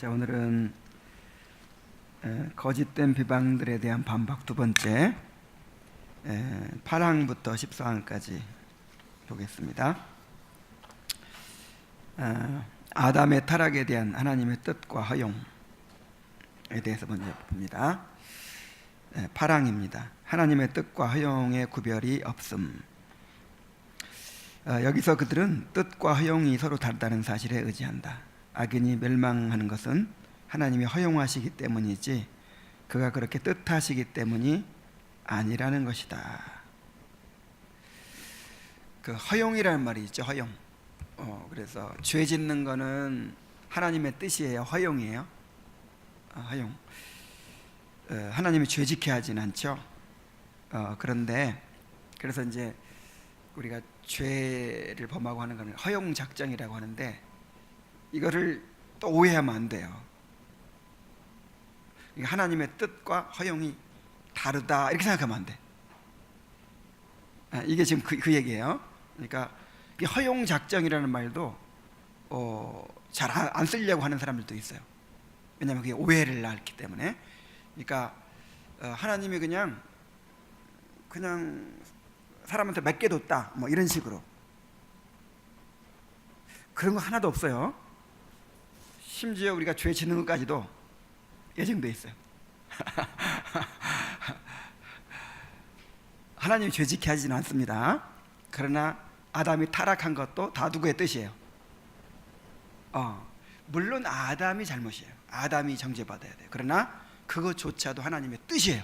자, 오늘은 거짓된 비방들에 대한 반박 두 번째 8항부터 14항까지 보겠습니다. 아담의 타락에 대한 하나님의 뜻과 허용에 대해서 먼저 봅니다. 8항입니다. 하나님의 뜻과 허용의 구별이 없음. 여기서 그들은 뜻과 허용이 서로 다르다는 사실에 의지한다. 악인이 멸망하는 것은 하나님이 허용하시기 때문이지 그가 그렇게 뜻하시기 때문이 아니라는 것이다. 그 허용이라는 말이 있죠. 허용. 그래서 죄 짓는 거는 하나님의 뜻이에요. 허용이에요. 허용. 하나님이 죄 짓게 하진 않죠. 그런데 그래서 이제 우리가 죄를 범하고 하는 것은 허용 작정이라고 하는데 이거를 또 오해하면 안 돼요. 하나님의 뜻과 허용이 다르다 이렇게 생각하면 안 돼. 이게 지금 그 얘기예요. 그러니까 이 허용 작정이라는 말도 잘 안 쓰려고 하는 사람들도 있어요. 왜냐하면 그게 오해를 낳기 때문에. 그러니까 하나님이 그냥 사람한테 맡겨뒀다 뭐 이런 식으로 그런 거 하나도 없어요. 심지어 우리가 죄 짓는 것까지도 예정돼 있어요. 하나님이 죄 짓게 하지는 않습니다. 그러나 아담이 타락한 것도 다 누구의 뜻이에요? 물론 아담이 잘못이에요. 아담이 정죄받아야 돼요. 그러나 그것조차도 하나님의 뜻이에요.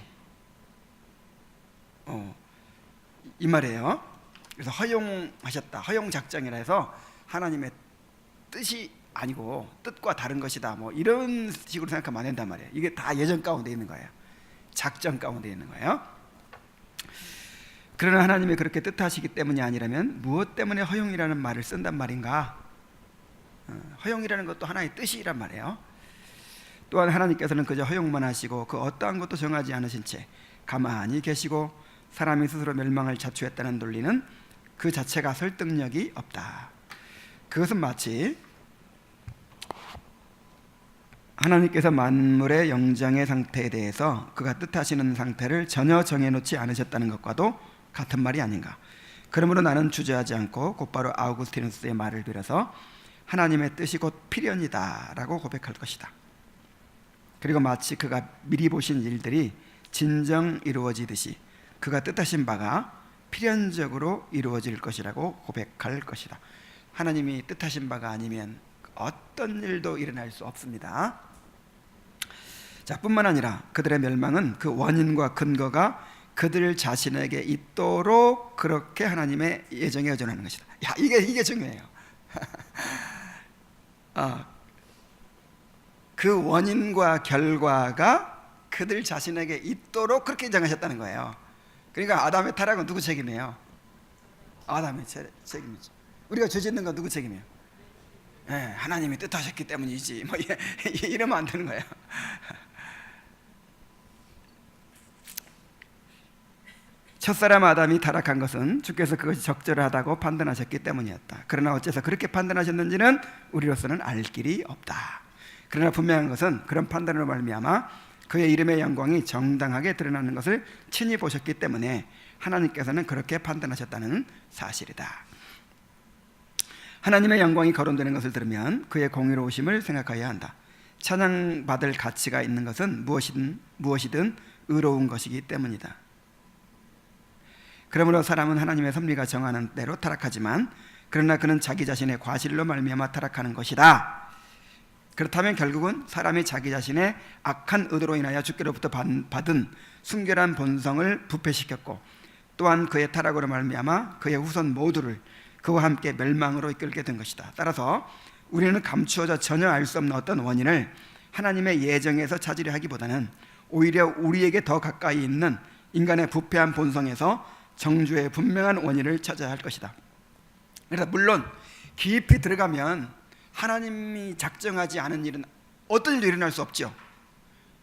이 말이에요. 그래서 허용하셨다, 허용 작정이라 해서 하나님의 뜻이 아니고 뜻과 다른 것이다 뭐 이런 식으로 생각하면 안 된단 말이에요. 이게 다 예정 가운데 있는 거예요. 작정 가운데 있는 거예요. 그러나 하나님이 그렇게 뜻하시기 때문이 아니라면 무엇 때문에 허용이라는 말을 쓴단 말인가? 허용이라는 것도 하나의 뜻이란 말이에요. 또한 하나님께서는 그저 허용만 하시고 그 어떠한 것도 정하지 않으신 채 가만히 계시고 사람이 스스로 멸망을 자초했다는 논리는 그 자체가 설득력이 없다. 그것은 마치 하나님께서 만물의 영장의 상태에 대해서 그가 뜻하시는 상태를 전혀 정해놓지 않으셨다는 것과도 같은 말이 아닌가. 그러므로 나는 주저하지 않고 곧바로 아우구스티누스의 말을 빌어서 하나님의 뜻이 곧 필연이다 라고 고백할 것이다. 그리고 마치 그가 미리 보신 일들이 진정 이루어지듯이 그가 뜻하신 바가 필연적으로 이루어질 것이라고 고백할 것이다. 하나님이 뜻하신 바가 아니면 어떤 일도 일어날 수 없습니다. 자, 뿐만 아니라 그들의 멸망은 그 원인과 근거가 그들 자신에게 있도록 그렇게 하나님의 예정에 의존하는 것이다. 야, 이게 중요해요. 그 원인과 결과가 그들 자신에게 있도록 그렇게 정하셨다는 거예요. 그러니까 아담의 타락은 누구 책임이에요? 아담의 책임이죠. 우리가 죄 짓는 건 누구 책임이에요? 하나님이 뜻하셨기 때문이지 뭐 이러면 안 되는 거예요. 첫사람 아담이 타락한 것은 주께서 그것이 적절하다고 판단하셨기 때문이었다. 그러나 어째서 그렇게 판단하셨는지는 우리로서는 알 길이 없다. 그러나 분명한 것은 그런 판단으로 말미암아 그의 이름의 영광이 정당하게 드러나는 것을 친히 보셨기 때문에 하나님께서는 그렇게 판단하셨다는 사실이다. 하나님의 영광이 거론되는 것을 들으면 그의 공의로우심을 생각해야 한다. 찬양받을 가치가 있는 것은 무엇이든 의로운 것이기 때문이다. 그러므로 사람은 하나님의 섭리가 정하는 대로 타락하지만 그러나 그는 자기 자신의 과실로 말미암아 타락하는 것이다. 그렇다면 결국은 사람이 자기 자신의 악한 의도로 인하여 주께로부터 받은 순결한 본성을 부패시켰고 또한 그의 타락으로 말미암아 그의 후손 모두를 그와 함께 멸망으로 이끌게 된 것이다. 따라서 우리는 감추어져 전혀 알 수 없는 어떤 원인을 하나님의 예정에서 찾으려 하기보다는 오히려 우리에게 더 가까이 있는 인간의 부패한 본성에서 정죄의 분명한 원인을 찾아야 할 것이다. 그래서 물론 깊이 들어가면 하나님이 작정하지 않은 일은 어떤 일도 일어날 수 없죠.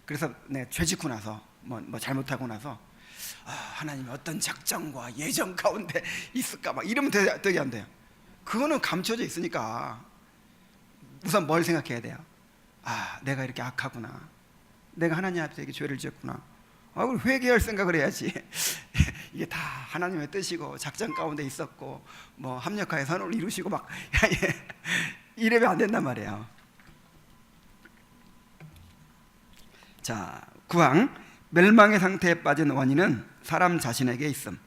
그래서 죄 짓고 나서 뭐 잘못하고 나서 하나님이 어떤 작정과 예정 가운데 있을까 막 이러면 되게 안 돼요. 그거는 감춰져 있으니까 우선 뭘 생각해야 돼요? 아, 내가 이렇게 악하구나, 내가 하나님 앞에서 이렇게 죄를 지었구나, 그걸 회개할 생각을 해야지. 이게 다 하나님의 뜻이고 작전 가운데 있었고 뭐 합력하여 선을 이루시고 막 이래면 안 된단 말이에요. 자, 9항 멸망의 상태에 빠진 원인은 사람 자신에게 있음.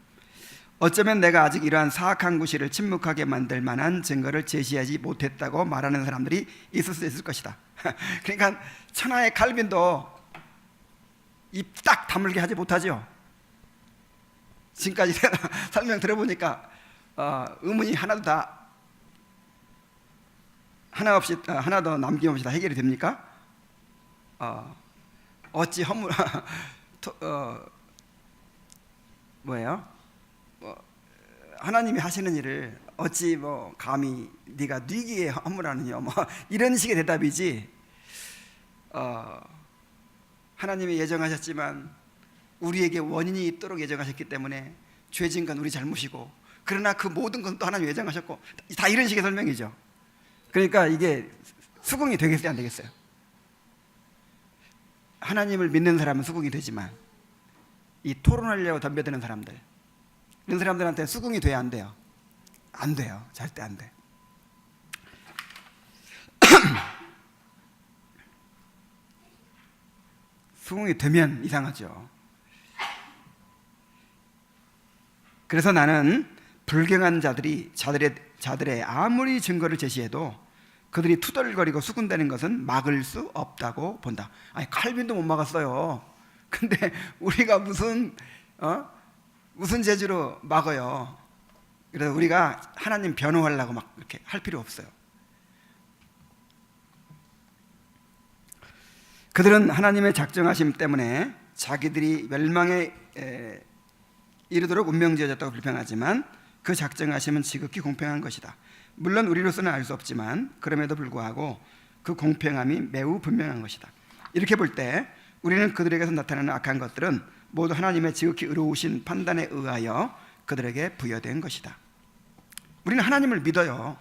어쩌면 내가 아직 이러한 사악한 구실을 침묵하게 만들 만한 증거를 제시하지 못했다고 말하는 사람들이 있을 수 있을 것이다. 그러니까 천하의 칼빈도 입 딱 다물게 하지 못하죠. 지금까지 설명 들어보니까 의문이 하나도 남김없이 다 해결이 됩니까? 어찌 뭐예요? 하나님이 하시는 일을 어찌 뭐 감히 네가 뉘기에 허물하느냐, 뭐 이런 식의 대답이지. 하나님이 예정하셨지만 우리에게 원인이 있도록 예정하셨기 때문에 죄진 건 우리 잘못이고, 그러나 그 모든 건 또 하나님 예정하셨고, 다 이런 식의 설명이죠. 그러니까 이게 수긍이 되겠어요, 안 되겠어요? 하나님을 믿는 사람은 수긍이 되지만 이 토론하려고 덤벼드는 사람들, 이런 사람들한테 수긍이 돼야 안 돼요? 안 돼요. 절대 안 돼. 수긍이 되면 이상하죠. 그래서 나는 불경한 자들의 아무리 증거를 제시해도 그들이 투덜거리고 수군대는 것은 막을 수 없다고 본다. 아니, 칼빈도 못 막았어요. 근데 우리가 무슨 재주로 막아요? 그래서 우리가 하나님 변호하려고 막 이렇게 할 필요 없어요. 그들은 하나님의 작정하심 때문에 자기들이 멸망에 이르도록 운명지어졌다고 불평하지만 그 작정하심은 지극히 공평한 것이다. 물론 우리로서는 알 수 없지만 그럼에도 불구하고 그 공평함이 매우 분명한 것이다. 이렇게 볼 때 우리는 그들에게서 나타나는 악한 것들은 모두 하나님의 지극히 의로우신 판단에 의하여 그들에게 부여된 것이다. 우리는 하나님을 믿어요.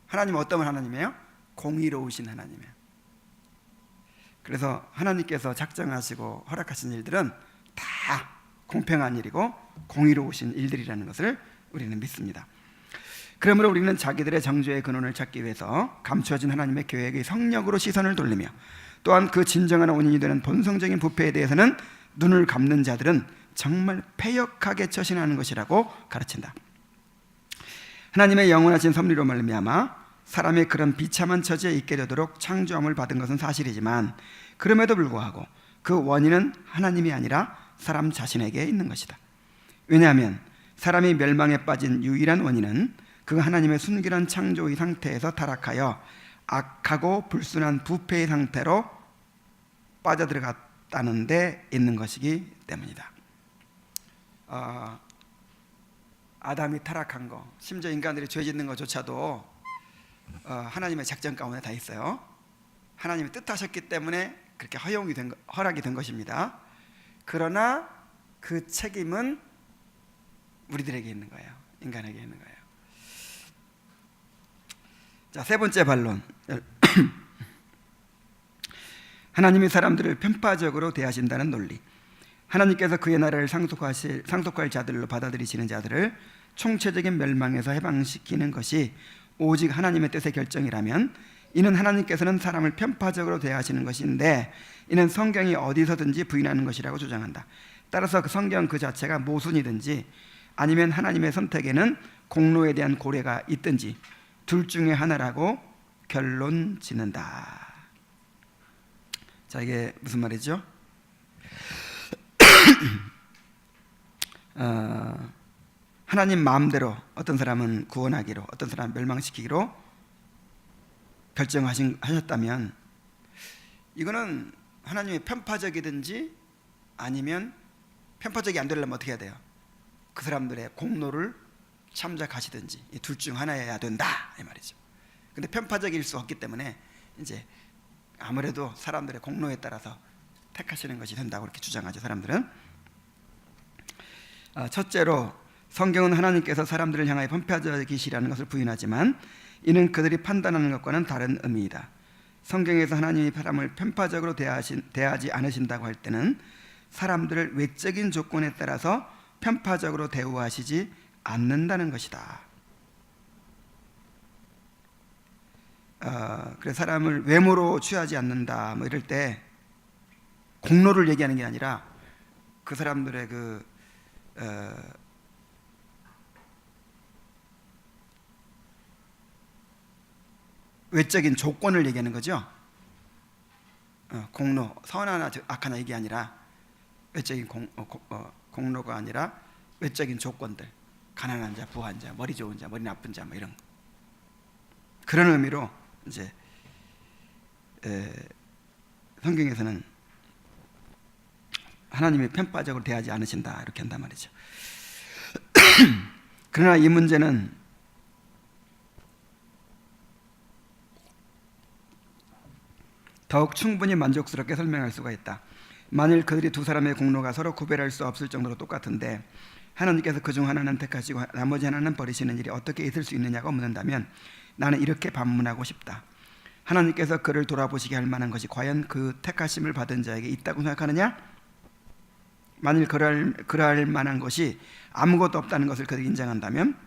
하나님은 어떤 하나님이에요? 공의로우신 하나님이에요. 그래서 하나님께서 작정하시고 허락하신 일들은 다 공평한 일이고 공의로우신 일들이라는 것을 우리는 믿습니다. 그러므로 우리는 자기들의 정죄의 근원을 찾기 위해서 감추어진 하나님의 계획의 성력으로 시선을 돌리며, 또한 그 진정한 원인이 되는 본성적인 부패에 대해서는 눈을 감는 자들은 정말 패역하게 처신하는 것이라고 가르친다. 하나님의 영원하신 섭리로 말미암아 사람의 그런 비참한 처지에 있게 되도록 창조함을 받은 것은 사실이지만, 그럼에도 불구하고 그 원인은 하나님이 아니라 사람 자신에게 있는 것이다. 왜냐하면 사람이 멸망에 빠진 유일한 원인은 그 하나님의 순결한 창조의 상태에서 타락하여 악하고 불순한 부패의 상태로 빠져들어갔다는 데 있는 것이기 때문이다. 아담이 타락한 거, 심지어 인간들이 죄 짓는 것조차도 하나님의 작전 가운데 다 있어요. 하나님이 뜻하셨기 때문에 그렇게 허락이 된 것입니다. 그러나 그 책임은 우리들에게 있는 거예요. 인간에게 있는 거예요. 자, 세 번째 반론. 하나님이 사람들을 편파적으로 대하신다는 논리. 하나님께서 그의 나라를 상속할 자들로 받아들이시는 자들을 총체적인 멸망에서 해방시키는 것이 오직 하나님의 뜻의 결정이라면, 이는 하나님께서는 사람을 편파적으로 대하시는 것인데 이는 성경이 어디서든지 부인하는 것이라고 주장한다. 따라서 그 성경 그 자체가 모순이든지 아니면 하나님의 선택에는 공로에 대한 고려가 있든지 둘 중에 하나라고 결론 짓는다. 자, 이게 무슨 말이죠? 하나님 마음대로 어떤 사람은 구원하기로, 어떤 사람은 멸망시키기로 결정하셨다면 이거는 하나님이 편파적이든지 아니면 편파적이 안 되려면 어떻게 해야 돼요? 그 사람들의 공로를 참작하시든지 이 둘 중 하나여야 된다, 이 말이죠. 근데 편파적일 수 없기 때문에 이제 아무래도 사람들의 공로에 따라서 택하시는 것이 된다고 이렇게 주장하죠, 사람들은. 첫째로, 성경은 하나님께서 사람들을 향하여 편파적이시라는 것을 부인하지만 이는 그들이 판단하는 것과는 다른 의미이다. 성경에서 하나님이 사람을 편파적으로 대하지 않으신다고 할 때는 사람들을 외적인 조건에 따라서 편파적으로 대우하시지 않는다는 것이다. 그래서 사람을 외모로 취하지 않는다 뭐 이럴 때 공로를 얘기하는 게 아니라 그 사람들의 외적인 조건을 얘기하는 거죠. 공로, 선하나 악하나 이게 아니라 외적인 공로가 아니라 외적인 조건들, 가난한 자, 부한 자, 머리 좋은 자, 머리 나쁜 자, 뭐 이런 그런 의미로 이제 성경에서는 하나님이 편파적으로 대하지 않으신다 이렇게 한단 말이죠. 그러나 이 문제는 더욱 충분히 만족스럽게 설명할 수가 있다. 만일 그들이 두 사람의 공로가 서로 구별할 수 없을 정도로 똑같은데 하나님께서 그중 하나는 택하시고 나머지 하나는 버리시는 일이 어떻게 있을 수 있느냐고 묻는다면 나는 이렇게 반문하고 싶다. 하나님께서 그를 돌아보시게 할 만한 것이 과연 그 택하심을 받은 자에게 있다고 생각하느냐? 만일 그럴 만한 것이 아무것도 없다는 것을 그들이 인정한다면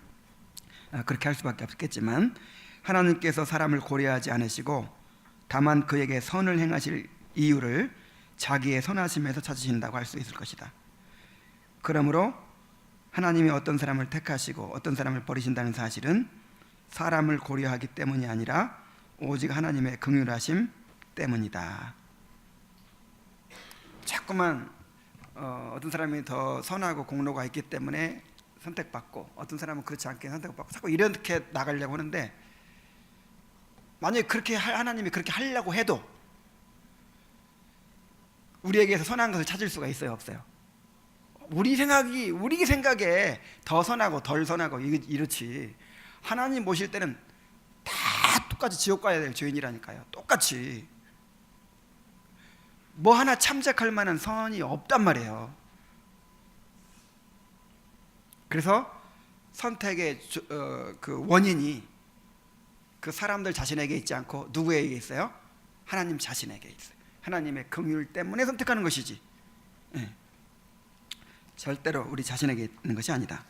그렇게 할 수밖에 없겠지만 하나님께서 사람을 고려하지 않으시고 다만 그에게 선을 행하실 이유를 자기의 선하심에서 찾으신다고 할 수 있을 것이다. 그러므로 하나님이 어떤 사람을 택하시고 어떤 사람을 버리신다는 사실은 사람을 고려하기 때문이 아니라 오직 하나님의 긍휼하심 때문이다. 자꾸만 어떤 사람이 더 선하고 공로가 있기 때문에 선택받고 어떤 사람은 그렇지 않게 선택받고 자꾸 이렇게 나가려고 하는데 만약에 그렇게 하나님이 그렇게 하려고 해도 우리에게서 선한 것을 찾을 수가 있어요, 없어요? 우리 생각에 더 선하고 덜 선하고 이렇지 하나님 모실 때는 다 똑같이 지옥 가야 될 죄인이라니까요. 똑같이 뭐 하나 참작할 만한 선이 없단 말이에요. 그래서 선택의 그 원인이 그 사람들 자신에게 있지 않고 누구에게 있어요? 하나님 자신에게 있어요. 하나님의 긍휼 때문에 선택하는 것이지 절대로 우리 자신에게 있는 것이 아니다.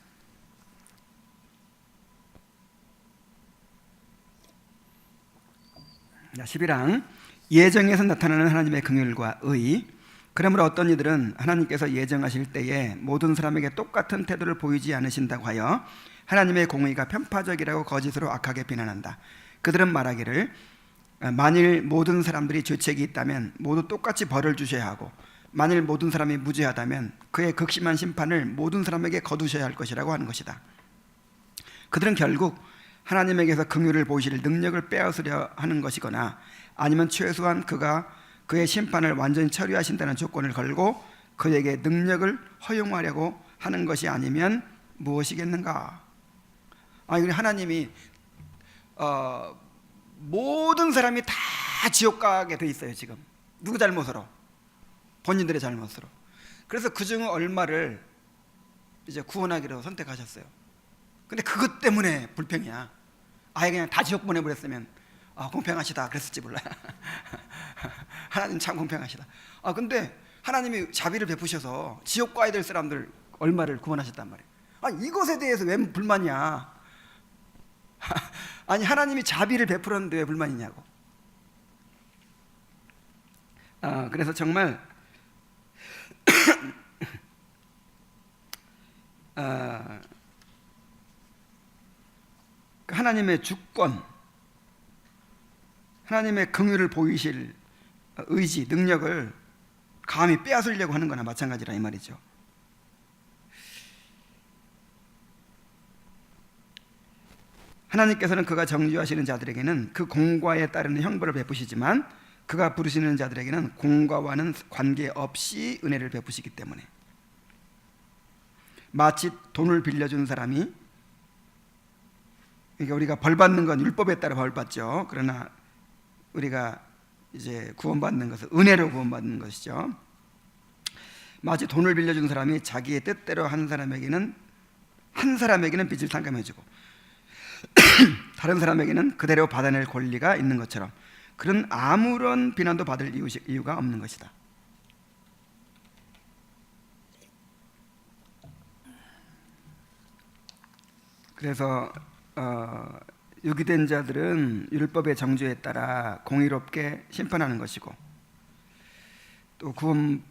자, 11항 예정에서 나타나는 하나님의 긍휼과 의. 그러므로 어떤 이들은 하나님께서 예정하실 때에 모든 사람에게 똑같은 태도를 보이지 않으신다고 하여 하나님의 공의가 편파적이라고 거짓으로 악하게 비난한다. 그들은 말하기를 만일 모든 사람들이 죄책이 있다면 모두 똑같이 벌을 주셔야 하고 만일 모든 사람이 무죄하다면 그의 극심한 심판을 모든 사람에게 거두셔야 할 것이라고 하는 것이다. 그들은 결국 하나님에게서 긍휼을 보이실 능력을 빼앗으려 하는 것이거나 아니면 최소한 그가 그의 심판을 완전히 처리하신다는 조건을 걸고 그에게 능력을 허용하려고 하는 것이 아니면 무엇이겠는가? 아니 하나님이 모든 사람이 다 지옥 가게 돼 있어요. 지금 누구 잘못으로? 본인들의 잘못으로. 그래서 그중 얼마를 이제 구원하기로 선택하셨어요. 근데 그것 때문에 불평이야. 아예 그냥 다 지옥 보내버렸으면 공평하시다 그랬을지 몰라요. 하나님 참 공평하시다. 근데 하나님이 자비를 베푸셔서 지옥 가야 될 사람들 얼마를 구원하셨단 말이에요. 이것에 대해서 왜 불만이야? 아니 하나님이 자비를 베풀었는데 왜 불만이냐고. 그래서 정말 하나님의 주권, 하나님의 긍휼을 보이실 의지, 능력을 감히 빼앗으려고 하는 거나 마찬가지라 이 말이죠. 하나님께서는 그가 정죄하시는 자들에게는 그 공과에 따르는 형벌을 베푸시지만 그가 부르시는 자들에게는 공과와는 관계없이 은혜를 베푸시기 때문에 마치 돈을 빌려준 사람이, 그러니까 우리가 벌 받는 건 율법에 따라 벌 받죠. 그러나 우리가 이제 구원받는 것은 은혜로 구원받는 것이죠. 마치 돈을 빌려준 사람이 자기의 뜻대로 한 사람에게는 빚을 탕감해주고 다른 사람에게는 그대로 받아낼 권리가 있는 것처럼 그런 아무런 비난도 받을 이유가 없는 것이다. 그래서 유기된 자들은 율법의 정죄에 따라 공의롭게 심판하는 것이고, 또 구원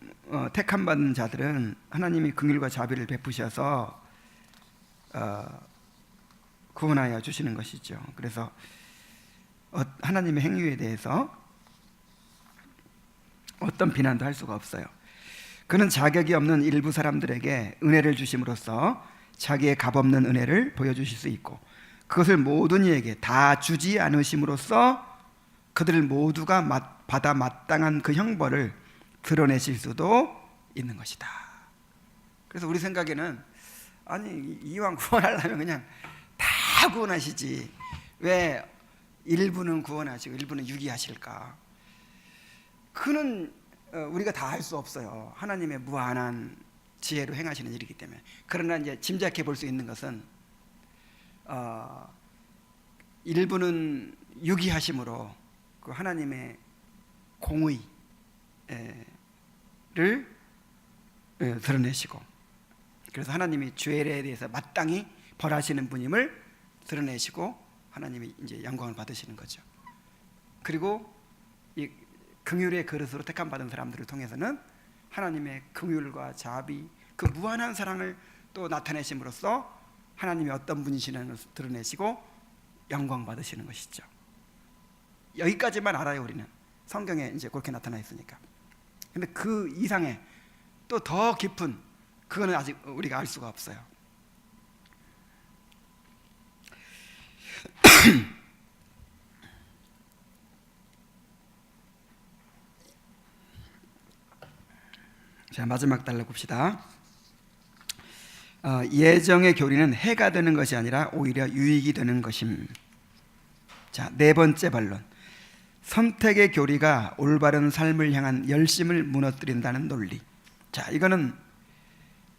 택함 받은 자들은 하나님이 긍휼과 자비를 베푸셔서 구원하여 주시는 것이죠. 그래서 하나님의 행위에 대해서 어떤 비난도 할 수가 없어요. 그는 자격이 없는 일부 사람들에게 은혜를 주심으로써 자기의 값없는 은혜를 보여주실 수 있고, 그것을 모든 이에게 다 주지 않으심으로써 그들 모두가 받아 마땅한 그 형벌을 드러내실 수도 있는 것이다. 그래서 우리 생각에는 아니 이왕 구원하려면 그냥 다 구원하시지 왜 일부는 구원하시고 일부는 유기하실까? 그는 우리가 다 할 수 없어요. 하나님의 무한한 지혜로 행하시는 일이기 때문에. 그러나 이제 짐작해 볼 수 있는 것은 일부는 유기하심으로 그 하나님의 공의를 드러내시고, 그래서 하나님이 죄에 대해서 마땅히 벌하시는 분임을 드러내시고 하나님이 이제 영광을 받으시는 거죠. 그리고 이 긍휼의 그릇으로 택함 받은 사람들을 통해서는 하나님의 긍휼과 자비, 그 무한한 사랑을 또 나타내심으로써 하나님이 어떤 분이시는 것을 드러내시고 영광 받으시는 것이죠. 여기까지만 알아요. 우리는 성경에 이제 그렇게 나타나 있으니까. 근데 그 이상의 또 더 깊은 그거는 아직 우리가 알 수가 없어요. 자, 마지막 달러 봅시다. 예정의 교리는 해가 되는 것이 아니라 오히려 유익이 되는 것임. 자, 네 번째 반론. 선택의 교리가 올바른 삶을 향한 열심을 무너뜨린다는 논리. 자, 이거는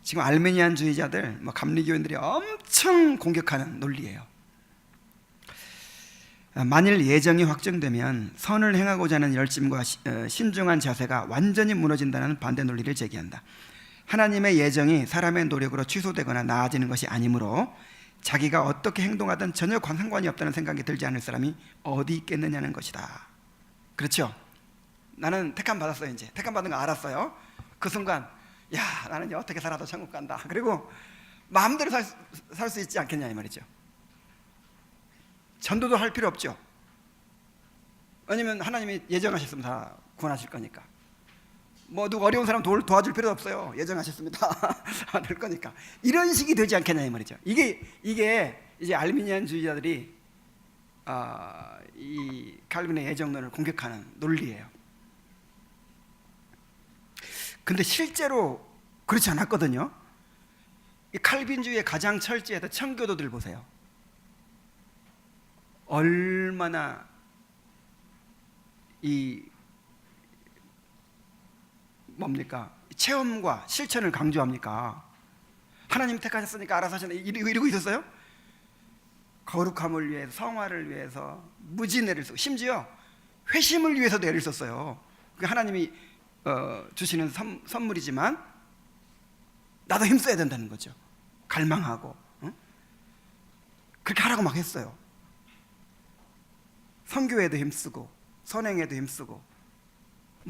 지금 알메니안주의자들, 감리교인들이 엄청 공격하는 논리예요. 만일 예정이 확정되면 선을 행하고자 하는 열심과 신중한 자세가 완전히 무너진다는 반대 논리를 제기한다. 하나님의 예정이 사람의 노력으로 취소되거나 나아지는 것이 아니므로 자기가 어떻게 행동하든 전혀 상관이 없다는 생각이 들지 않을 사람이 어디 있겠느냐는 것이다. 그렇죠? 나는 택함 받았어요. 이제 택함 받은 거 알았어요. 그 순간 야, 나는 이제 어떻게 살아도 천국 간다. 그리고 마음대로 살 수 있지 않겠냐 이 말이죠. 전도도 할 필요 없죠. 왜냐면 하나님이 예정하셨으면 다 구원하실 거니까. 누구 어려운 사람 도와줄 필요도 없어요. 예정하셨습니다. 될 거니까. 이런 식이 되지 않겠냐 이 말이죠. 이게 이제 알미니안주의자들이 이 칼빈의 예정론을 공격하는 논리예요. 근데 실제로 그렇지 않았거든요. 이 칼빈주의의 가장 철저했던 청교도들 보세요. 얼마나 체험과 실천을 강조합니까? 하나님 택하셨으니까 알아서 하시네 이러고 있었어요? 거룩함을 위해서, 성화를 위해서 무진 애를 쓰고, 심지어 회심을 위해서도 애를 썼어요. 하나님이 주시는 선물이지만 나도 힘써야 된다는 거죠. 갈망하고 그렇게 하라고 막 했어요. 선교에도 힘쓰고 선행에도 힘쓰고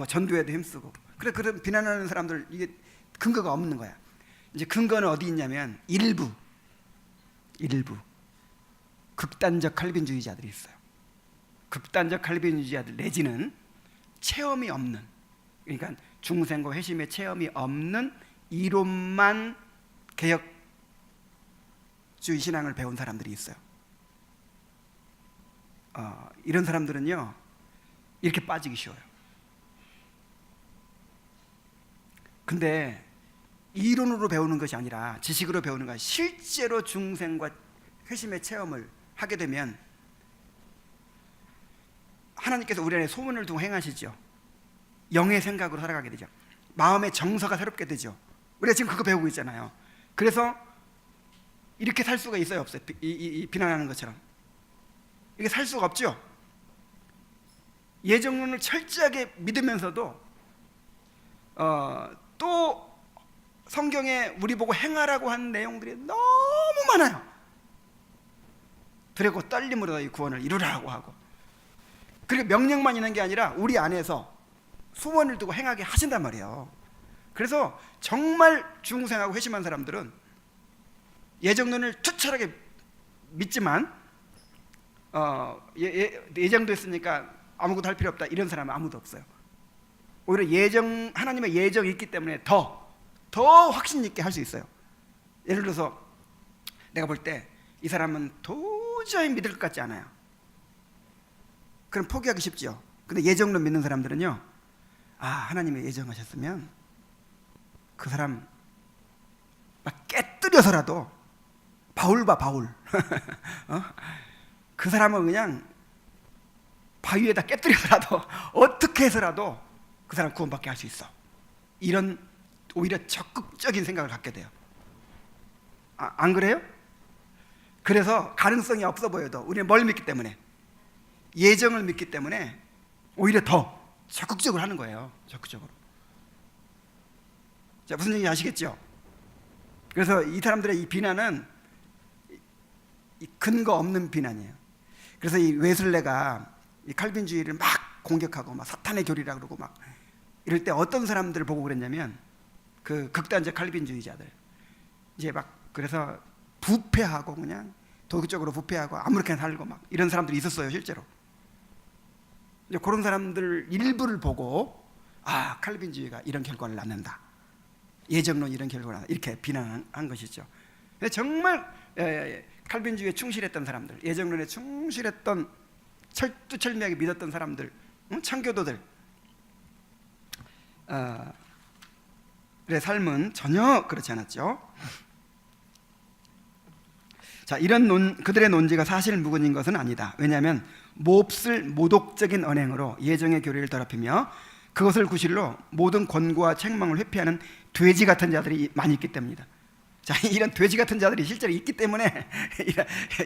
전도에도 힘쓰고. 그런 비난하는 사람들 이게 근거가 없는 거야. 이제 근거는 어디 있냐면 일부 극단적 칼빈주의자들이 있어요. 극단적 칼빈주의자들 내지는 체험이 없는, 그러니까 중생과 회심의 체험이 없는 이론만 개혁주의 신앙을 배운 사람들이 있어요. 이런 사람들은요 이렇게 빠지기 쉬워요. 근데 이론으로 배우는 것이 아니라 지식으로 배우는 것이 실제로 중생과 회심의 체험을 하게 되면 하나님께서 우리 안에 소원을 두고 행하시죠. 영의 생각으로 살아가게 되죠. 마음의 정서가 새롭게 되죠. 우리가 지금 그거 배우고 있잖아요. 그래서 이렇게 살 수가 있어요, 없어요? 이 비난하는 것처럼 이렇게 살 수가 없죠. 예정론을 철저하게 믿으면서도 또 성경에 우리 보고 행하라고 하는 내용들이 너무 많아요. 두렵고 떨림으로 이 구원을 이루라고 하고, 그리고 명령만 있는 게 아니라 우리 안에서 소원을 두고 행하게 하신단 말이에요. 그래서 정말 중생하고 회심한 사람들은 예정론을 투철하게 믿지만 예정도 했으니까 아무것도 할 필요 없다 이런 사람은 아무도 없어요. 오히려 하나님의 예정이 있기 때문에 더 확신 있게 할 수 있어요. 예를 들어서 내가 볼 때 이 사람은 도저히 믿을 것 같지 않아요. 그럼 포기하기 쉽죠. 근데 예정론 믿는 사람들은요, 하나님이 예정하셨으면 그 사람 막 깨뜨려서라도, 바울 그 사람은 그냥 바위에다 깨뜨려서라도 어떻게 해서라도 그 사람 구원받게 할 수 있어. 이런 오히려 적극적인 생각을 갖게 돼요. 안 그래요? 그래서 가능성이 없어 보여도 우리는 뭘 믿기 때문에, 예정을 믿기 때문에 오히려 더 적극적으로 하는 거예요. 적극적으로. 자, 무슨 얘기인지 아시겠죠? 그래서 이 사람들의 이 비난은 이 근거 없는 비난이에요. 그래서 이 웨슬레가 이 칼빈주의를 막 공격하고 막 사탄의 교리라 그러고 막 이럴 때 어떤 사람들을 보고 그랬냐면, 그 극단적 칼빈주의자들, 이제 막 그래서 부패하고 그냥 도덕적으로 부패하고 아무렇게나 살고 막 이런 사람들이 있었어요, 실제로. 이제 그런 사람들 일부를 보고 칼빈주의가 이런 결과를 낳는다, 예정론 이런 결과를 낳는다, 이렇게 비난한 것이죠. 정말 칼빈주의에 충실했던 사람들, 예정론에 충실했던, 철두철미하게 믿었던 사람들, 청교도들 의 삶은 전혀 그렇지 않았죠. 자, 그들의 논지가 사실 무근인 것은 아니다. 왜냐하면 몹쓸 모독적인 언행으로 예정의 교리를 더럽히며 그것을 구실로 모든 권고와 책망을 회피하는 돼지 같은 자들이 많이 있기 때문이다. 자, 이런 돼지 같은 자들이 실제로 있기 때문에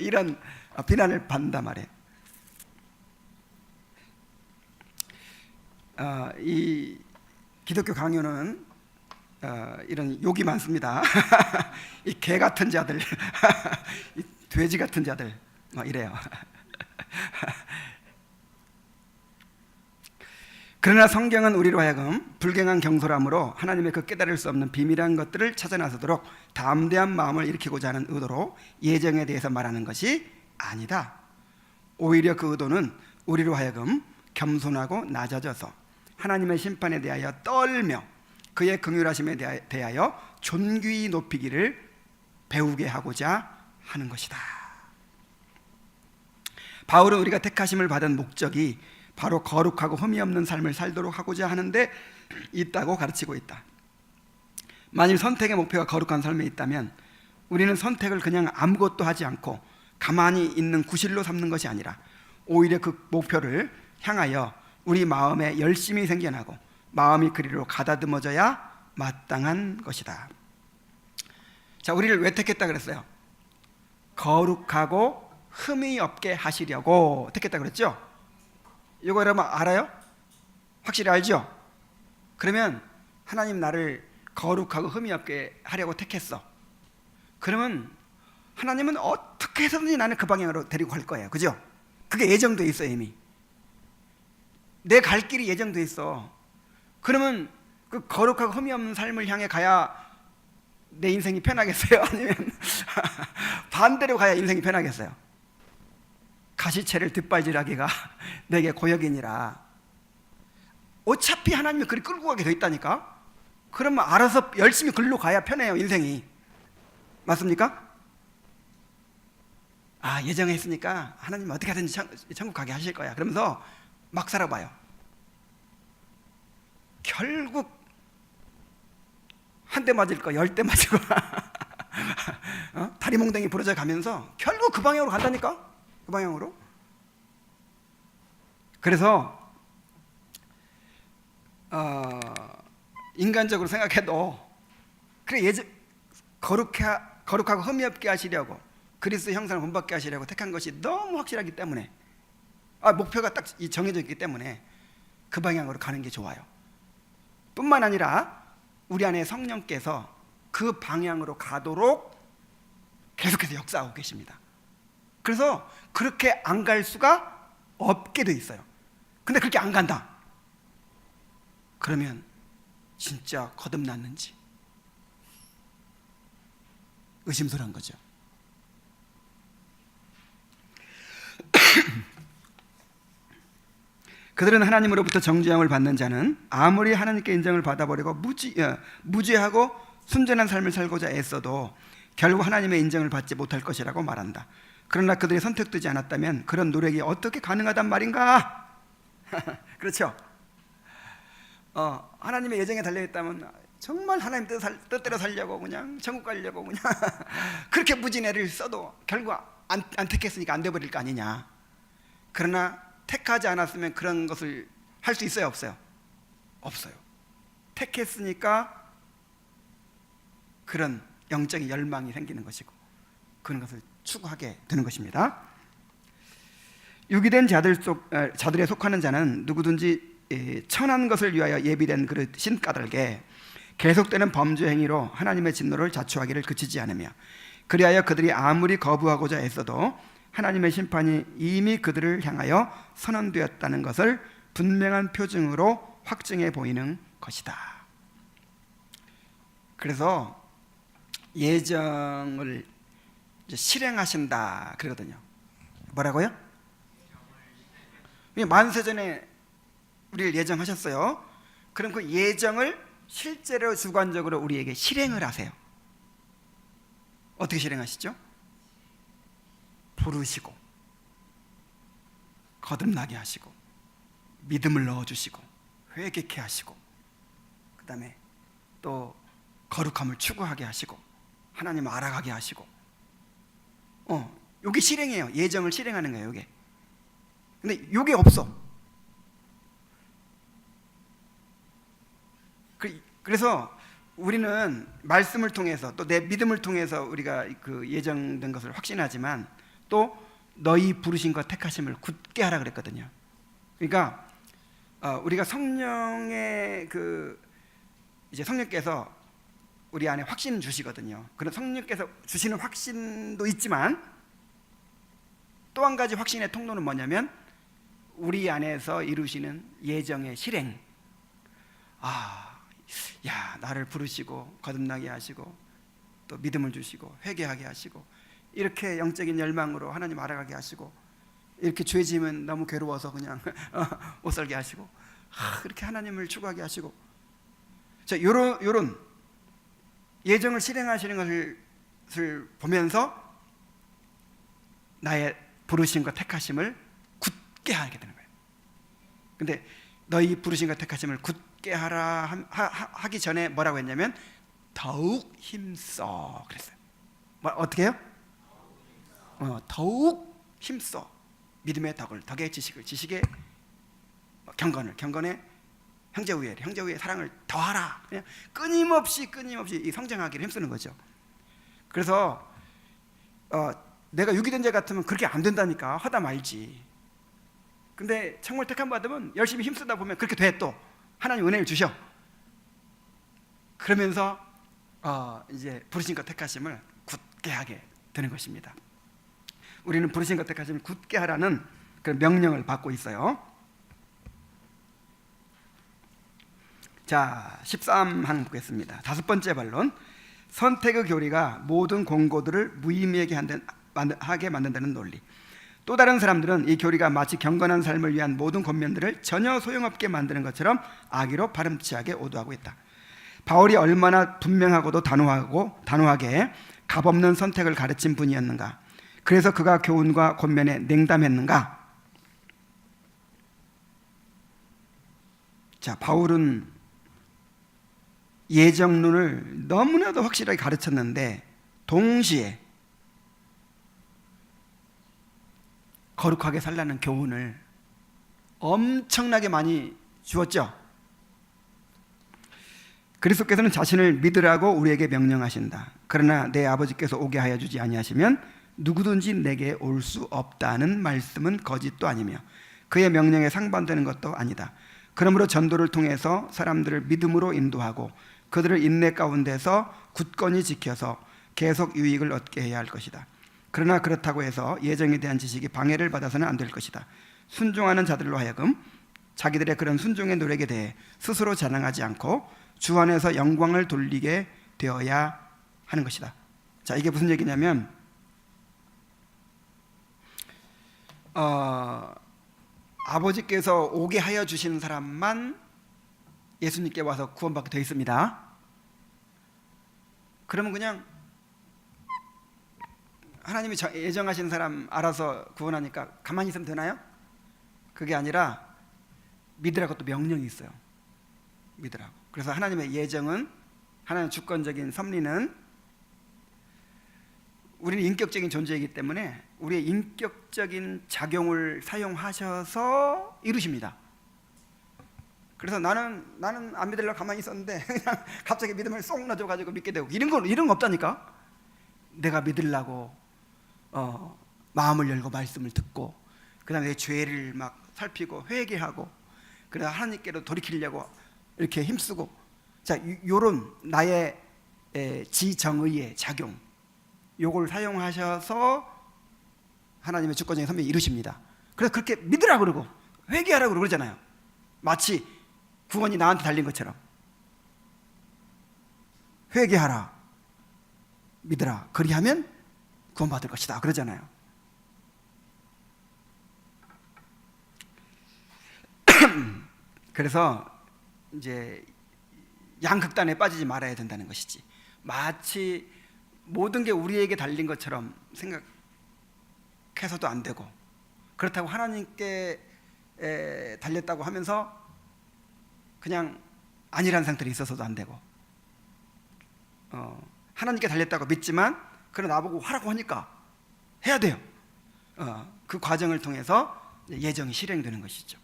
이런 비난을 받는단 말이에요. 이 기독교 강요는 이런 욕이 많습니다. 이 개 같은 자들, 이 돼지 같은 자들, 이래요. 그러나 성경은 우리로 하여금 불경한 경솔함으로 하나님의 그 깨달을 수 없는 비밀한 것들을 찾아 나서도록 담대한 마음을 일으키고자 하는 의도로 예정에 대해서 말하는 것이 아니다. 오히려 그 의도는 우리로 하여금 겸손하고 낮아져서 하나님의 심판에 대하여 떨며 그의 긍휼하심에 대하여 존귀히 높이기를 배우게 하고자 하는 것이다. 바울은 우리가 택하심을 받은 목적이 바로 거룩하고 흠이 없는 삶을 살도록 하고자 하는데 있다고 가르치고 있다. 만일 선택의 목표가 거룩한 삶에 있다면 우리는 선택을 그냥 아무것도 하지 않고 가만히 있는 구실로 삼는 것이 아니라 오히려 그 목표를 향하여 우리 마음에 열심이 생겨나고 마음이 그리로 가다듬어져야 마땅한 것이다. 자, 우리를 왜 택했다 그랬어요? 거룩하고 흠이 없게 하시려고 택했다 그랬죠? 이거 여러분 알아요? 확실히 알죠? 그러면 하나님 나를 거룩하고 흠이 없게 하려고 택했어. 그러면 하나님은 어떻게 해서든지 나는 그 방향으로 데리고 갈 거예요. 그죠? 그게 예정돼 있어. 이미 내 갈 길이 예정돼 있어. 그러면 그 거룩하고 흠이 없는 삶을 향해 가야 내 인생이 편하겠어요? 아니면 반대로 가야 인생이 편하겠어요? 가시채를 뒷발질하기가 내게 고역이니라. 어차피 하나님이 그리 끌고 가게 돼 있다니까. 그러면 알아서 열심히 글로 가야 편해요, 인생이. 맞습니까? 예정했으니까 하나님 어떻게 하든지 천국 가게 하실 거야. 그러면서 막 살아봐요. 결국 한 대 맞을 거 10대 맞고 다리 몽댕이 부러져 가면서 결국 그 방향으로 간다니까. 그 방향으로. 그래서 인간적으로 생각해도 그래, 거룩하고 흠이 없게 하시려고 그리스도 형상을 본받게 하시려고 택한 것이 너무 확실하기 때문에 목표가 딱 정해져 있기 때문에 그 방향으로 가는 게 좋아요. 뿐만 아니라 우리 안에 성령께서 그 방향으로 가도록 계속해서 역사하고 계십니다. 그래서 그렇게 안 갈 수가 없게 돼 있어요. 근데 그렇게 안 간다 그러면 진짜 거듭났는지 의심스러운 거죠. 그들은 하나님으로부터 정죄함을 받는 자는 아무리 하나님께 인정을 받아버리고 무죄하고 순전한 삶을 살고자 애써도 결국 하나님의 인정을 받지 못할 것이라고 말한다. 그러나 그들이 선택되지 않았다면 그런 노력이 어떻게 가능하단 말인가? 그렇죠. 하나님의 예정에 달려있다면 정말 하나님 뜻대로 살려고 그냥 천국 가려고 그냥 그렇게 무진애를 써도 결국 안 택했으니까 안 돼버릴 거 아니냐. 그러나 택하지 않았으면 그런 것을 할 수 있어요, 없어요? 없어요. 택했으니까 그런 영적인 열망이 생기는 것이고 그런 것을 추구하게 되는 것입니다. 유기된 자들에 속하는 자는 누구든지 천한 것을 위하여 예비된 그릇인 까닭에 계속되는 범죄 행위로 하나님의 진노를 자초하기를 그치지 않으며 그리하여 그들이 아무리 거부하고자 애써도 하나님의 심판이 이미 그들을 향하여 선언되었다는 것을 분명한 표징으로 확증해 보이는 것이다. 그래서 예정을 실행하신다 그러거든요. 뭐라고요? 만세전에 우리를 예정하셨어요. 그럼 그 예정을 실제로 주관적으로 우리에게 실행을 하세요. 어떻게 실행하시죠? 부르시고 거듭나게 하시고 믿음을 넣어주시고 회개케 하시고 그 다음에 또 거룩함을 추구하게 하시고 하나님 알아가게 하시고 요게 실행이에요. 예정을 실행하는 거예요. 요게. 근데 요게 없어. 그래서 우리는 말씀을 통해서 또 내 믿음을 통해서 우리가 그 예정된 것을 확신하지만 또 너희 부르심과 택하심을 굳게 하라 그랬거든요. 그러니까 우리가 성령의 이제 성령께서 우리 안에 확신을 주시거든요. 그런 성령께서 주시는 확신도 있지만 또 한 가지 확신의 통로는 뭐냐면 우리 안에서 이루시는 예정의 실행. 나를 부르시고 거듭나게 하시고 또 믿음을 주시고 회개하게 하시고 이렇게 영적인 열망으로 하나님 알아가게 하시고 이렇게 죄 지으면 너무 괴로워서 그냥 못 살게 하시고 그렇게 하나님을 추구하게 하시고 자, 요런 예정을 실행하시는 것을 보면서 나의 부르심과 택하심을 굳게 하게 되는 거예요. 근데 너희 부르심과 택하심을 굳게 하라 하기 전에 뭐라고 했냐면 더욱 힘써 그랬어요. 어떻게 해요? 더욱 힘써 믿음의 덕의 지식을 지식의 경건의 형제우애의 사랑을 더하라. 그냥 끊임없이 이 성장하기를 힘쓰는 거죠. 그래서 내가 유기된 자 같으면 그렇게 안 된다니까 하다 말지. 근데 정말 택함 받으면 열심히 힘쓰다 보면 그렇게 돼. 또 하나님 은혜를 주셔. 그러면서 이제 부르심과 택하심을 굳게 하게 되는 것입니다. 우리는 부르심과 택하심을 굳게 하라는 그런 명령을 받고 있어요. 자, 13항 보겠습니다. 다섯 번째 반론. 선택의 교리가 모든 공고들을 무의미하게 하게 만든다는 논리. 또 다른 사람들은 이 교리가 마치 경건한 삶을 위한 모든 권면들을 전혀 소용없게 만드는 것처럼 악의로 발음치하게 오도하고 있다. 바울이 얼마나 분명하고도 단호하게 값없는 선택을 가르친 분이었는가. 그래서 그가 교훈과 권면에 냉담했는가. 자, 바울은 예정론을 너무나도 확실하게 가르쳤는데 동시에 거룩하게 살라는 교훈을 엄청나게 많이 주었죠. 그리스도께서는 자신을 믿으라고 우리에게 명령하신다. 그러나 내 아버지께서 오게 하여 주지 아니하시면 누구든지 내게 올 수 없다는 말씀은 거짓도 아니며 그의 명령에 상반되는 것도 아니다. 그러므로 전도를 통해서 사람들을 믿음으로 인도하고 그들을 인내 가운데서 굳건히 지켜서 계속 유익을 얻게 해야 할 것이다. 그러나 그렇다고 해서 예정에 대한 지식이 방해를 받아서는 안 될 것이다. 순종하는 자들로 하여금 자기들의 그런 순종의 노력에 대해 스스로 자랑하지 않고 주 안에서 영광을 돌리게 되어야 하는 것이다. 자, 이게 무슨 얘기냐면 아버지께서 오게 하여 주시는 사람만 예수님께 와서 구원받게 되어 있습니다. 그러면 그냥 하나님이 예정하신 사람 알아서 구원하니까 가만히 있으면 되나요? 그게 아니라 믿으라고 또 명령이 있어요. 믿으라고. 그래서 하나님의 예정은, 하나님의 주권적인 섭리는 우리는 인격적인 존재이기 때문에 우리의 인격적인 작용을 사용하셔서 이루십니다. 그래서 나는 안 믿으려고 가만히 있었는데 그냥 갑자기 믿음을 쏙 넣어줘가지고 믿게 되고 이런 거 없다니까. 내가 믿으려고 마음을 열고 말씀을 듣고 그 다음에 내 죄를 막 살피고 회개하고 그래서 하나님께로 돌이키려고 이렇게 힘쓰고, 자, 요런 나의 지정의의 작용, 요걸 사용하셔서 하나님의 주권적인 섭리를 이루십니다. 그래서 그렇게 믿으라고 그러고 회개하라고 그러잖아요. 마치 구원이 나한테 달린 것처럼. 회개하라, 믿으라, 그리하면 구원받을 것이다 그러잖아요. 그래서 이제 양극단에 빠지지 말아야 된다는 것이지, 마치 모든 게 우리에게 달린 것처럼 생각해서도 안 되고, 그렇다고 하나님께 달렸다고 하면서 그냥 아니라는 상태로 있어서도 안 되고, 하나님께 달렸다고 믿지만 그러나 나보고 하라고 하니까 해야 돼요. 그 과정을 통해서 예정이 실행되는 것이죠.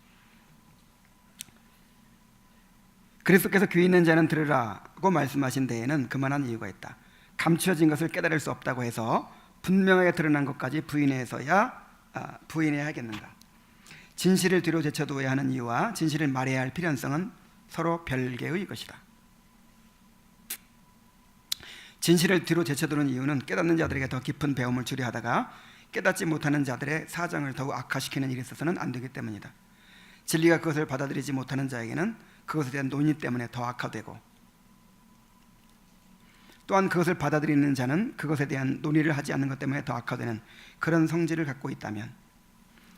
그리스도께서 귀 있는 자는 들으라고 말씀하신 데에는 그만한 이유가 있다. 감추어진 것을 깨달을 수 없다고 해서 분명하게 드러난 것까지 부인해야 하겠는가. 진실을 뒤로 제쳐두어야 하는 이유와 진실을 말해야 할 필연성은 서로 별개의 것이다. 진실을 뒤로 제쳐두는 이유는 깨닫는 자들에게 더 깊은 배움을 주려 하다가 깨닫지 못하는 자들의 사정을 더욱 악화시키는 일이 있어서는 안 되기 때문이다. 진리가 그것을 받아들이지 못하는 자에게는 그것에 대한 논의 때문에 더 악화되고, 또한 그것을 받아들이는 자는 그것에 대한 논의를 하지 않는 것 때문에 더 악화되는 그런 성질을 갖고 있다면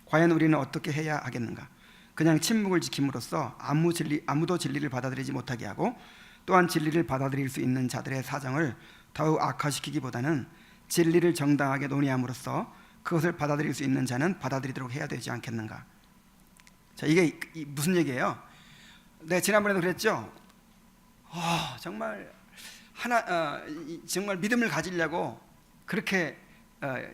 과연 우리는 어떻게 해야 하겠는가? 그냥 침묵을 지킴으로써 아무도 진리를 받아들이지 못하게 하고, 또한 진리를 받아들일 수 있는 자들의 사정을 더욱 악화시키기보다는 진리를 정당하게 논의함으로써 그것을 받아들일 수 있는 자는 받아들이도록 해야 되지 않겠는가? 자, 이게 무슨 얘기예요? 내가 지난번에도 그랬죠. 정말 정말 믿음을 가지려고 그렇게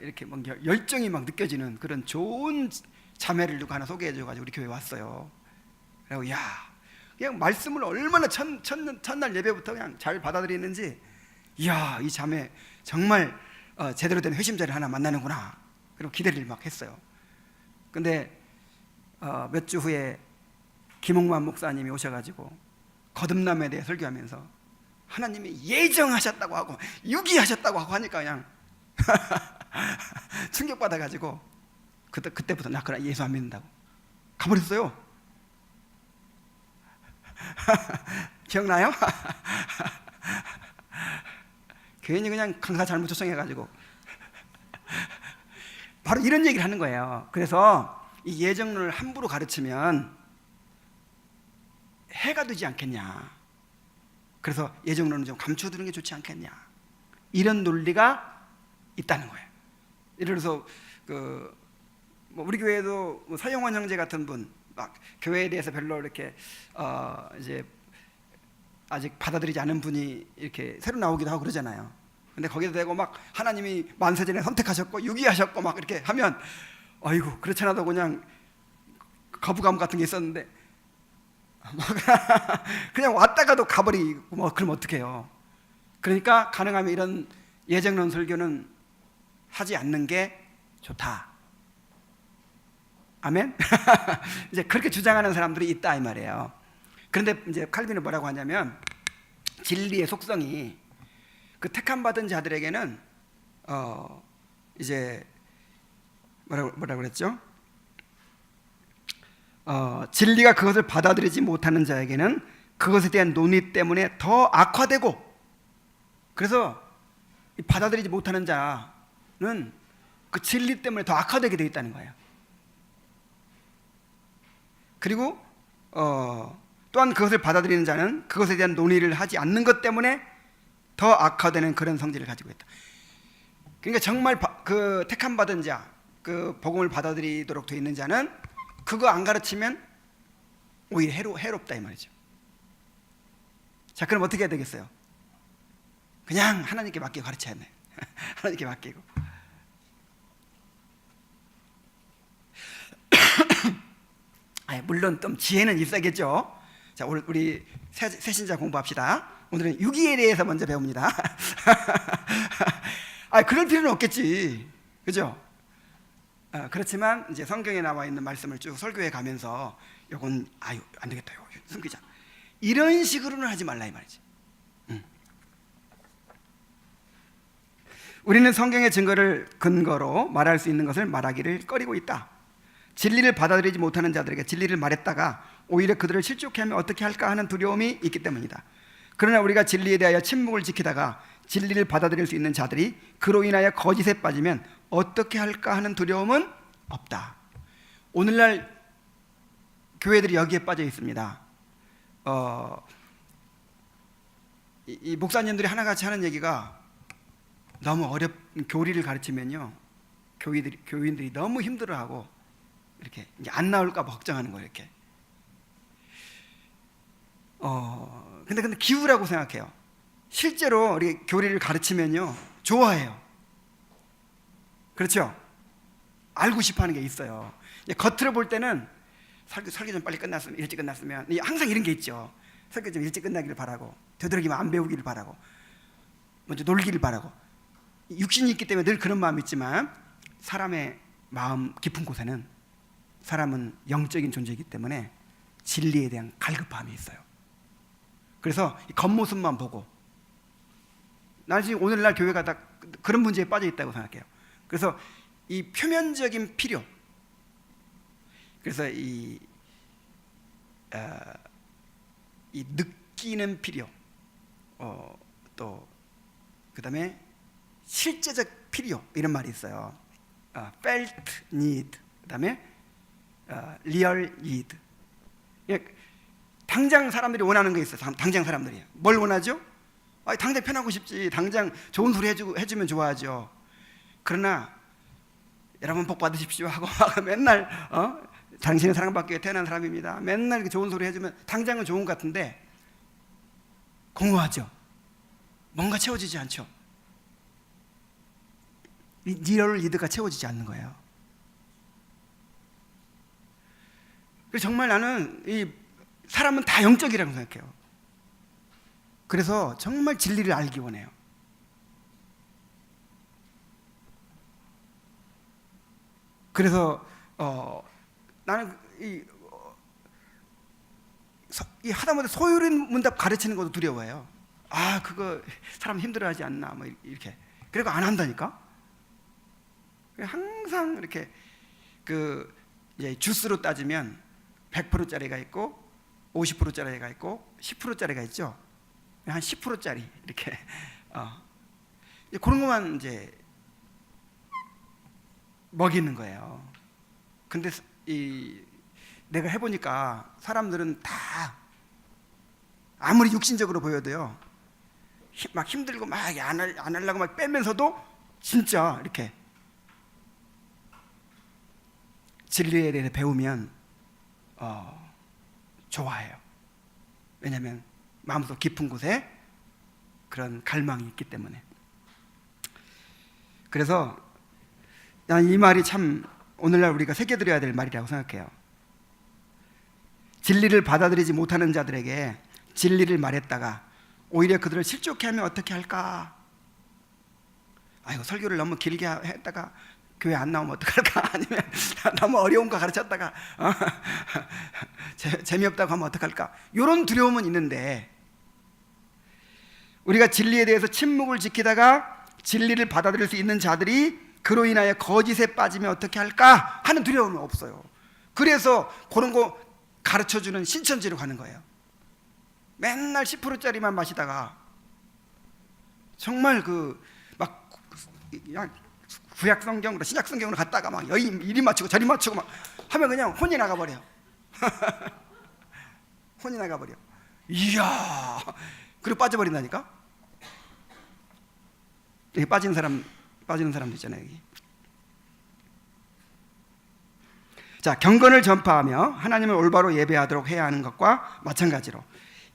이렇게 막 열정이 막 느껴지는 그런 좋은 자매를 누가 하나 소개해줘가지고 우리 교회 왔어요. 그리고 그냥 말씀을 얼마나 첫날 예배부터 그냥 잘 받아들이는지, 이 자매 정말 제대로 된 회심자를 하나 만나는구나. 그리고 기대를 막 했어요. 근데 몇 주 후에 김홍만 목사님이 오셔가지고 거듭남에 대해 설교하면서 하나님이 예정하셨다고 하고 유기하셨다고 하고 하니까 그냥 충격받아가지고 그때부터 나 그냥 예수 안 믿는다고 가버렸어요. 기억나요? 괜히 그냥 강사 잘못 초청해가지고 바로 이런 얘기를 하는 거예요. 그래서 이 예정론을 함부로 가르치면 해가 되지 않겠냐. 그래서 예정론은 좀 감춰두는 게 좋지 않겠냐. 이런 논리가 있다는 거예요. 예를 들어서 우리 교회도 서영원 형제 같은 분, 막 교회에 대해서 별로 이렇게 이제 아직 받아들이지 않은 분이 이렇게 새로 나오기도 하고 그러잖아요. 근데 거기도 되고 막 하나님이 만세전에 선택하셨고 유기하셨고 막 이렇게 하면 아이고 그렇지 않아도 그냥 거부감 같은 게 있었는데 그냥 왔다가도 가버리고 뭐 그럼 어떡해요. 그러니까 가능하면 이런 예정론 설교는 하지 않는 게 좋다. 아멘. 이제 그렇게 주장하는 사람들이 있다 이 말이에요. 그런데 이제 칼빈은 뭐라고 하냐면 진리의 속성이 그 택함 받은 자들에게는 이제 뭐라고 그랬죠? 진리가 그것을 받아들이지 못하는 자에게는 그것에 대한 논의 때문에 더 악화되고, 그래서 받아들이지 못하는 자는 그 진리 때문에 더 악화되게 되어 있다는 거예요. 그리고 또한 그것을 받아들이는 자는 그것에 대한 논의를 하지 않는 것 때문에 더 악화되는 그런 성질을 가지고 있다. 그러니까 정말 그 택함 받은 자, 그 복음을 받아들이도록 되어 있는 자는 그거 안 가르치면 오히려 해롭다 이 말이죠. 자, 그럼 어떻게 해야 되겠어요? 그냥 하나님께 맡기고 가르쳐야 돼. 하나님께 맡기고. 물론 좀 지혜는 있어야겠죠. 자, 오늘 우리 새신자 공부합시다. 오늘은 유기에 대해서 먼저 배웁니다. 그럴 필요는 없겠지, 그죠? 그렇지만 이제 성경에 나와 있는 말씀을 쭉 설교해 가면서 요건 안 되겠다, 이거 숨기자, 이런 식으로는 하지 말라 이 말이지. 우리는 성경의 증거를 근거로 말할 수 있는 것을 말하기를 꺼리고 있다. 진리를 받아들이지 못하는 자들에게 진리를 말했다가 오히려 그들을 실족해 하면 어떻게 할까 하는 두려움이 있기 때문이다. 그러나 우리가 진리에 대하여 침묵을 지키다가 진리를 받아들일 수 있는 자들이 그로 인하여 거짓에 빠지면 어떻게 할까 하는 두려움은 없다. 오늘날 교회들이 여기에 빠져 있습니다. 이 목사님들이 하나같이 하는 얘기가 너무 교리를 가르치면요, 교인들이 너무 힘들어하고 이렇게 이제 안 나올까 봐 걱정하는 거예요. 이렇게. 근데 기우라고 생각해요. 실제로 우리 교리를 가르치면요 좋아해요. 그렇죠? 알고 싶어하는 게 있어요. 겉으로 볼 때는 설교 좀 빨리 끝났으면, 일찍 끝났으면, 항상 이런 게 있죠. 설교 좀 일찍 끝나기를 바라고, 되도록이면 안 배우기를 바라고, 먼저 놀기를 바라고. 육신이 있기 때문에 늘 그런 마음이 있지만 사람의 마음 깊은 곳에는 사람은 영적인 존재이기 때문에 진리에 대한 갈급함이 있어요. 그래서 겉모습만 보고, 나는 지금 오늘날 교회가 다 그런 문제에 빠져 있다고 생각해요. 그래서 이 표면적인 필요, 그래서 이 느끼는 필요, 또 그다음에 실제적 필요, 이런 말이 있어요. felt need, 그다음에 real need. 당장 사람들이 원하는 게 있어요. 당장 사람들이 뭘 원하죠? 당장 편하고 싶지, 당장 좋은 소리 해주면 좋아하죠. 그러나 여러분 복 받으십시오 하고 맨날 당신은 사랑받기 위해 태어난 사람입니다, 맨날 이렇게 좋은 소리 해주면 당장은 좋은 것 같은데 공허하죠. 뭔가 채워지지 않죠. 이 리얼 리드가 채워지지 않는 거예요. 그래서 정말 나는 이 사람은 다 영적이라고 생각해요. 그래서 정말 진리를 알기 원해요. 그래서 나는 이 하다못해 소요린 문답 가르치는 것도 두려워해요. 그거 사람 힘들어하지 않나, 뭐 이렇게. 그리고 안 한다니까. 항상 이렇게 이제 주스로 따지면 100%짜리가 있고 50%짜리가 있고 10%짜리가 있죠. 한 10%짜리 이렇게 그런 것만 이제 먹이는 거예요. 근데 내가 해보니까 사람들은 다 아무리 육신적으로 보여도요, 막 힘들고 막 안 하려고 막 빼면서도 진짜 이렇게 진리에 대해서 배우면 좋아해요. 왜냐하면 마음속 깊은 곳에 그런 갈망이 있기 때문에. 그래서 난 이 말이 참 오늘날 우리가 새겨드려야 될 말이라고 생각해요. 진리를 받아들이지 못하는 자들에게 진리를 말했다가 오히려 그들을 실족해 하면 어떻게 할까? 설교를 너무 길게 했다가 교회 안 나오면 어떡할까? 아니면 너무 어려운 거 가르쳤다가 재미없다고 하면 어떡할까? 이런 두려움은 있는데, 우리가 진리에 대해서 침묵을 지키다가 진리를 받아들일 수 있는 자들이 그로 인하여 거짓에 빠지면 어떻게 할까 하는 두려움은 없어요. 그래서 그런 거 가르쳐주는 신천지로 가는 거예요. 맨날 10%짜리만 마시다가 정말 막 구약 성경으로 신약 성경으로 갔다가 막 이리 맞추고 저리 맞추고 막 하면 그냥 혼이 나가버려. 혼이 나가버려. 이야, 그리고 빠져버린다니까. 여기 빠지는 사람도 있잖아요. 여기. 자, 경건을 전파하며 하나님을 올바로 예배하도록 해야 하는 것과 마찬가지로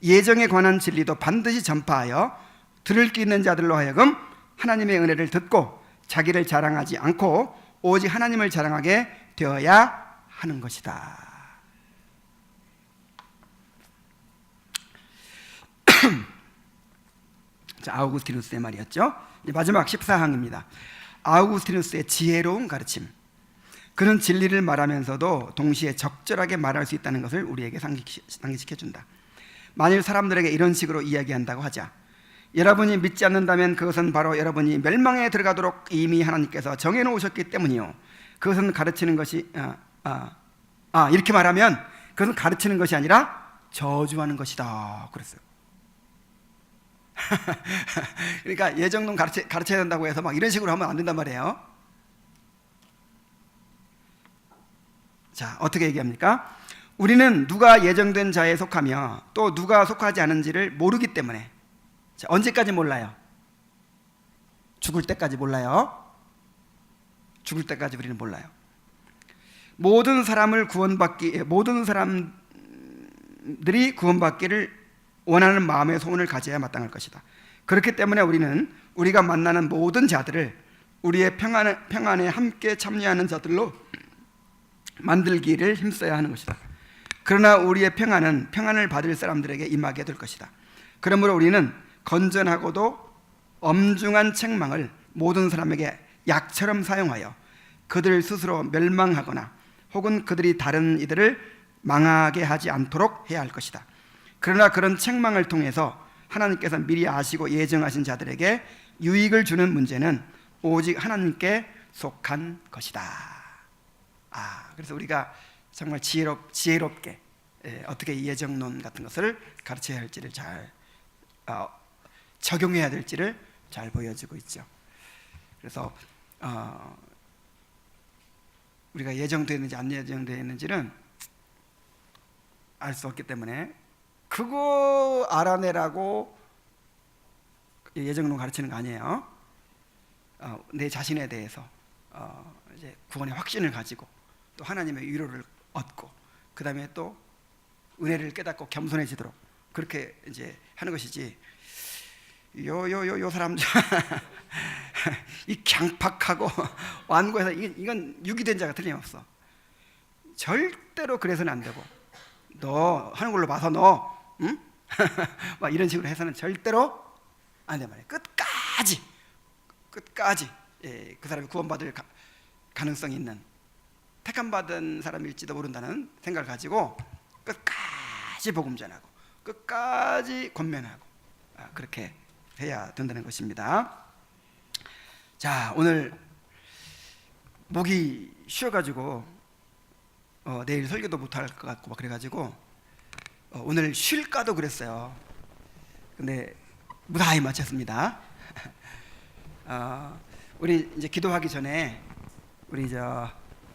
예정에 관한 진리도 반드시 전파하여 들을 게 있는 자들로 하여금 하나님의 은혜를 듣고 자기를 자랑하지 않고 오직 하나님을 자랑하게 되어야 하는 것이다. 자, 아우구스티누스의 말이었죠. 이제 마지막 14항입니다. 아우구스티누스의 지혜로운 가르침. 그는 진리를 말하면서도 동시에 적절하게 말할 수 있다는 것을 우리에게 상기시켜준다. 만일 사람들에게 이런 식으로 이야기한다고 하자. 여러분이 믿지 않는다면 그것은 바로 여러분이 멸망에 들어가도록 이미 하나님께서 정해놓으셨기 때문이요. 그것은 가르치는 것이 이렇게 말하면 그것은 가르치는 것이 아니라 저주하는 것이다. 그랬어요. 그러니까 예정론 가르쳐야 된다고 해서 막 이런 식으로 하면 안 된단 말이에요. 자, 어떻게 얘기합니까? 우리는 누가 예정된 자에 속하며 또 누가 속하지 않은지를 모르기 때문에. 자, 언제까지 몰라요? 죽을 때까지 몰라요. 죽을 때까지 우리는 몰라요. 모든 사람들이 구원받기를 원하는 마음의 소원을 가져야 마땅할 것이다. 그렇기 때문에 우리는 우리가 만나는 모든 자들을 우리의 평안에 함께 참여하는 자들로 만들기를 힘써야 하는 것이다. 그러나 우리의 평안은 평안을 받을 사람들에게 임하게 될 것이다. 그러므로 우리는 건전하고도 엄중한 책망을 모든 사람에게 약처럼 사용하여 그들 스스로 멸망하거나 혹은 그들이 다른 이들을 망하게 하지 않도록 해야 할 것이다. 그러나 그런 책망을 통해서 하나님께서 미리 아시고 예정하신 자들에게 유익을 주는 문제는 오직 하나님께 속한 것이다. 그래서 우리가 정말 지혜롭게 어떻게 예정론 같은 것을 가르쳐야 할지를 잘 적용해야 될지를 잘 보여주고 있죠. 그래서 우리가 예정되었는지 안 예정되었는지는 알 수 없기 때문에 그거 알아내라고 예정론 가르치는 거 아니에요. 내 자신에 대해서 이제 구원의 확신을 가지고 또 하나님의 위로를 얻고 그 다음에 또 은혜를 깨닫고 겸손해지도록 그렇게 이제 하는 것이지. 요 사람 이 강팍하고 완고해서 이건 유기된 자가 틀림없어. 절대로 그래서는 안 되고, 너 하는 걸로 봐서 너 응? 막 이런 식으로 해서는 절대로 안 돼 말이야. 끝까지 그 사람이 구원받을 가능성이 있는 택함 받은 사람일지도 모른다는 생각을 가지고 끝까지 복음 전하고 끝까지 권면하고 그렇게 해야 된다는 것입니다. 자, 오늘 목이 쉬어가지고 내일 설교도 못할 것 같고 막 그래가지고 오늘 쉴까도 그랬어요. 근데 무사히 마쳤습니다. 우리 이제 기도하기 전에 우리